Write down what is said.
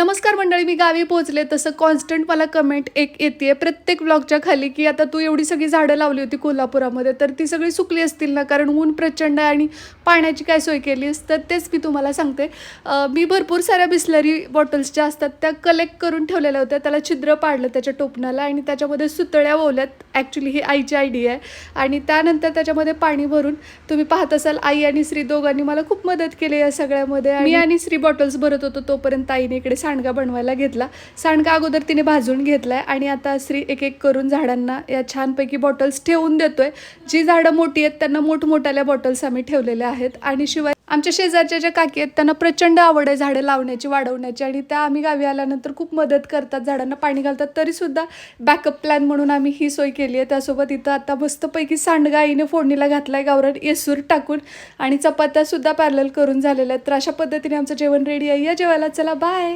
नमस्कार मंडळी, मी गावी पोहोचले. तसं कॉन्स्टंट मला कमेंट एक येते प्रत्येक ब्लॉगच्या खाली की आता तू एवढी सगळी झाडं लावली होती कोल्हापुरामध्ये, तर ती सगळी सुकली असतील ना, कारण ऊन प्रचंड आहे आणि पाण्याची काय सोय केलीस. तर तेच मी तुम्हाला सांगते. मी भरपूर साऱ्या बिस्लरी बॉटल्स ज्या असतात त्या कलेक्ट करून ठेवलेल्या होत्या. त्याला छिद्र पाडलं त्याच्या टोपणाला आणि त्याच्यामध्ये सुतळ्या ववल्यात. ॲक्च्युली ही आईची आयडिया आहे. आणि त्यानंतर त्याच्यामध्ये पाणी भरून तुम्ही पाहत असाल, आई आणि श्री दोघांनी मला खूप मदत केली या सगळ्यामध्ये. मी आणि श्री बॉटल्स भरत होतो तोपर्यंत आईने इकडे सांडगा बनवायला घेतला. सांडगा अगोदर तिने भाजून घेतलाय आणि आता श्री एक एक करून झाडांना या छानपैकी बॉटल्स ठेवून देतोय. जी झाडं मोठी आहेत त्यांना मोठमोठ्याल्या बॉटल्स आम्ही ठेवलेल्या आहेत. आणि शिवाय आमच्या शेजारच्या ज्या काकी आहेत त्यांना प्रचंड आवड आहे झाडं लावण्याची, वाढवण्याची, आणि त्या आम्ही गावी आल्यानंतर खूप मदत करतात, झाडांना पाणी घालतात. तरीसुद्धा बॅकअप प्लॅन म्हणून आम्ही ही सोय केली आहे. त्यासोबत इथं आता मस्तपैकी सांडगा आईने फोडणीला घातलाय गावरान येसूर टाकून, आणि चपात्यासुद्धा पॅरलल करून झालेल्या आहेत. तर अशा पद्धतीने आमचं जेवण रेडी आहे. या जेवायला, चला बाय.